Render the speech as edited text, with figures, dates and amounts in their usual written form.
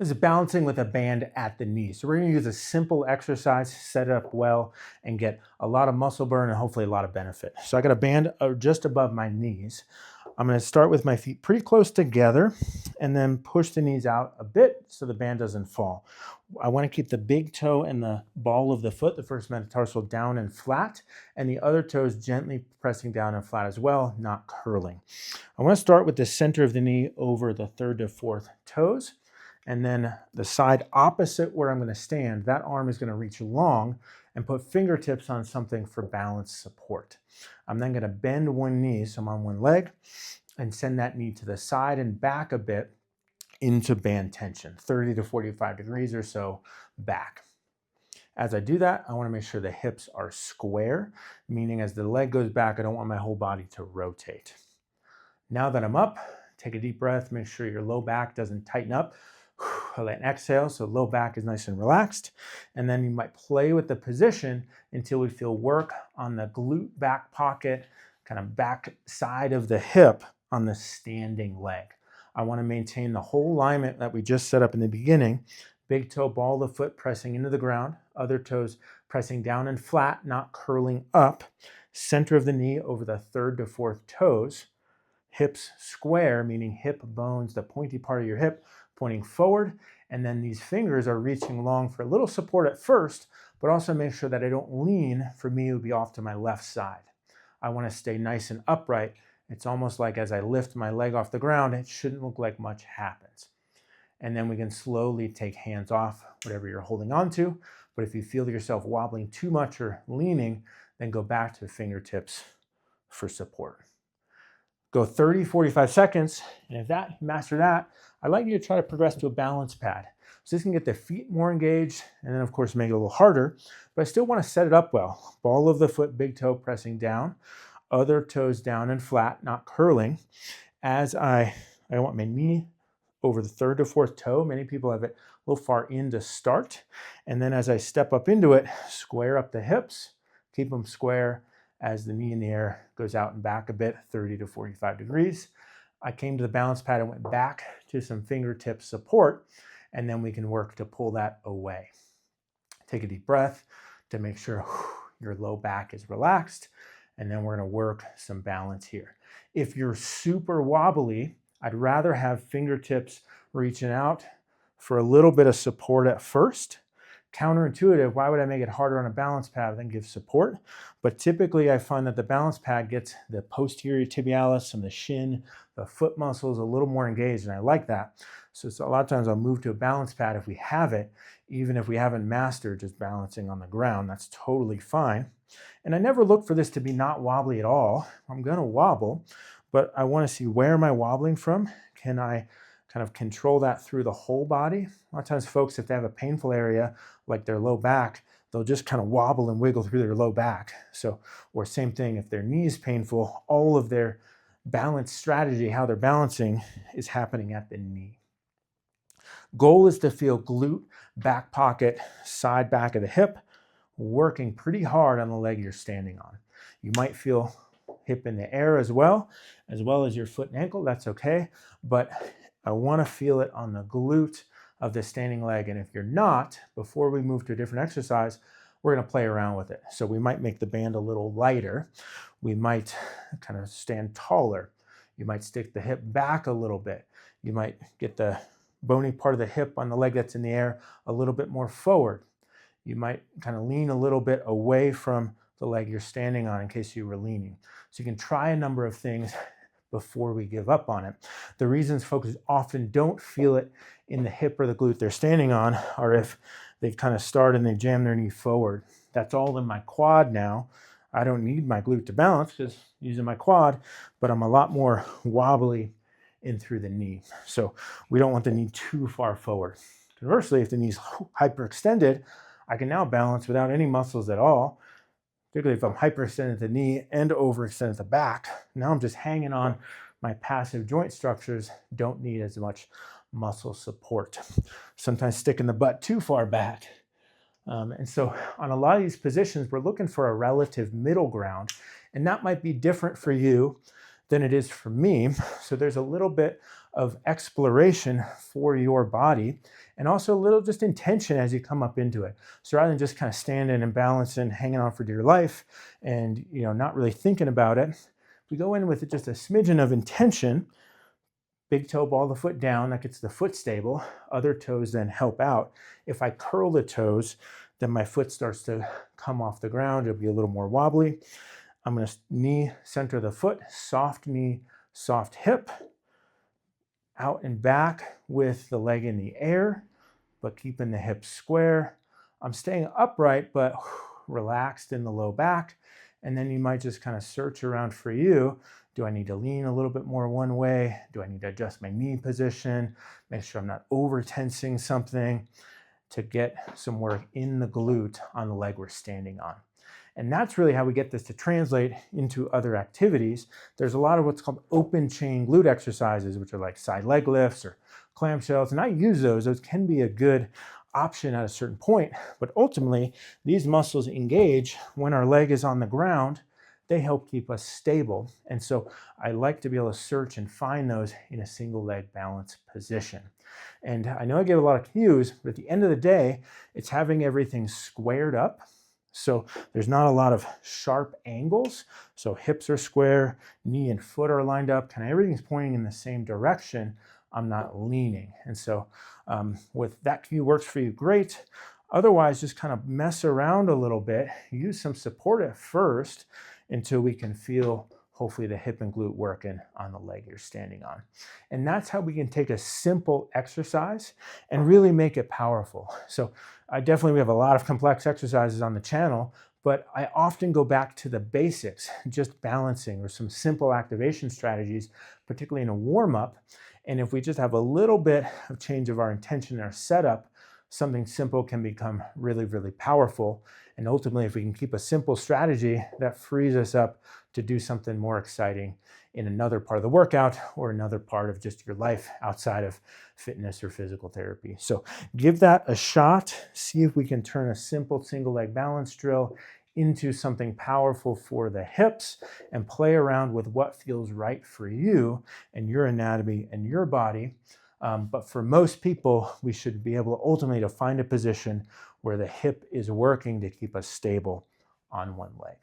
This is balancing with a band at the knee. So we're going to use a simple exercise, set it up well, and get a lot of muscle burn and hopefully a lot of benefit. So I got a band just above my knees. I'm going to start with my feet pretty close together and then push the knees out a bit so the band doesn't fall. I want to keep the big toe and the ball of the foot, the first metatarsal, down and flat, and the other toes gently pressing down and flat as well, not curling. I want to start with the center of the knee over the third to fourth toes. And then the side opposite where I'm going to stand, that arm is going to reach long and put fingertips on something for balance support. I'm then going to bend one knee, so I'm on one leg, and send that knee to the side and back a bit into band tension, 30 to 45 degrees or so back. As I do that, I want to make sure the hips are square, meaning as the leg goes back, I don't want my whole body to rotate. Now that I'm up, take a deep breath, make sure your low back doesn't tighten up. Let exhale, so low back is nice and relaxed. And then you might play with the position until we feel work on the glute back pocket, kind of back side of the hip on the standing leg. I want to maintain the whole alignment that we just set up in the beginning. Big toe, ball of the foot pressing into the ground, other toes pressing down and flat, not curling up. Center of the knee over the third to fourth toes. Hips square, meaning hip bones, the pointy part of your hip, pointing forward, and then these fingers are reaching long for a little support at first, but also make sure that I don't lean. For me, it would be off to my left side. I want to stay nice and upright. It's almost like as I lift my leg off the ground, it shouldn't look like much happens. And then we can slowly take hands off whatever you're holding on to, but if you feel yourself wobbling too much or leaning, then go back to fingertips for support. Go 30, 45 seconds, and if you master that, I'd like you to try to progress to a balance pad. So this can get the feet more engaged, and then of course make it a little harder, but I still want to set it up well. Ball of the foot, big toe pressing down, other toes down and flat, not curling. As I want my knee over the third to fourth toe. Many people have it a little far in to start. And then as I step up into it, square up the hips, keep them square as the knee in the air goes out and back a bit, 30 to 45 degrees. I came to the balance pad and went back to some fingertip support, and then we can work to pull that away. Take a deep breath to make sure your low back is relaxed, and then we're going to work some balance here. If you're super wobbly, I'd rather have fingertips reaching out for a little bit of support at first. Counterintuitive, why would I make it harder on a balance pad than give support? But typically I find that the balance pad gets the posterior tibialis and the shin, the foot muscles a little more engaged, and I like that. So a lot of times I'll move to a balance pad if we have it, even if we haven't mastered just balancing on the ground. That's totally fine. And I never look for this to be not wobbly at all. I'm gonna wobble, but I wanna see, where am I wobbling from? Can I kind of control that through the whole body? A lot of times folks, if they have a painful area like their low back, they'll just kind of wobble and wiggle through their low back. So, or same thing, if their knee is painful, all of their balance strategy, how they're balancing, is happening at the knee. Goal is to feel glute, back pocket, side back of the hip, working pretty hard on the leg you're standing on. You might feel hip in the air as well as your foot and ankle. That's okay, but I want to feel it on the glute of the standing leg. And if you're not, before we move to a different exercise, we're going to play around with it. So we might make the band a little lighter. We might kind of stand taller. You might stick the hip back a little bit. You might get the bony part of the hip on the leg that's in the air a little bit more forward. You might kind of lean a little bit away from the leg you're standing on in case you were leaning. So you can try a number of things before we give up on it. The reasons folks often don't feel it in the hip or the glute they're standing on are if they've kind of started and they jam their knee forward. That's all in my quad now. I don't need my glute to balance because I'm using my quad, but I'm a lot more wobbly in through the knee. So we don't want the knee too far forward. Conversely, if the knee's hyperextended, I can now balance without any muscles at all. Particularly if I'm hyperextended at the knee and overextended at the back. Now I'm just hanging on my passive joint structures, don't need as much muscle support. Sometimes sticking the butt too far back. And so on a lot of these positions, we're looking for a relative middle ground, and that might be different for you than it is for me. So there's a little bit of exploration for your body, and also a little just intention as you come up into it. So rather than just kind of standing and balancing, hanging on for dear life and, not really thinking about it, we go in with just a smidgen of intention. Big toe ball the foot down, that gets the foot stable. Other toes then help out. If I curl the toes, then my foot starts to come off the ground. It'll be a little more wobbly. I'm going to knee center the foot, soft knee, soft hip, out and back with the leg in the air, but keeping the hips square. I'm staying upright, but relaxed in the low back. And then you might just kind of search around for you. Do I need to lean a little bit more one way? Do I need to adjust my knee position? Make sure I'm not over tensing something to get some work in the glute on the leg we're standing on. And that's really how we get this to translate into other activities. There's a lot of what's called open chain glute exercises, which are like side leg lifts or clamshells. And I use those. Those can be a good option at a certain point. But ultimately, these muscles engage when our leg is on the ground. They help keep us stable. And so I like to be able to search and find those in a single leg balance position. And I know I gave a lot of cues, but at the end of the day, it's having everything squared up. So there's not a lot of sharp angles. So hips are square, knee and foot are lined up, kind of everything's pointing in the same direction. I'm not leaning. And so with that cue works for you, great. Otherwise, just kind of mess around a little bit. Use some support at first until we can feel hopefully the hip and glute working on the leg you're standing on. And that's how we can take a simple exercise and really make it powerful. So we have a lot of complex exercises on the channel, but I often go back to the basics, just balancing or some simple activation strategies, particularly in a warm-up. And if we just have a little bit of change of our intention in our setup, something simple can become really, really powerful. And ultimately, if we can keep a simple strategy, that frees us up to do something more exciting in another part of the workout or another part of just your life outside of fitness or physical therapy. So give that a shot. See if we can turn a simple single leg balance drill into something powerful for the hips and play around with what feels right for you and your anatomy and your body. But for most people, we should be able ultimately to find a position where the hip is working to keep us stable on one leg.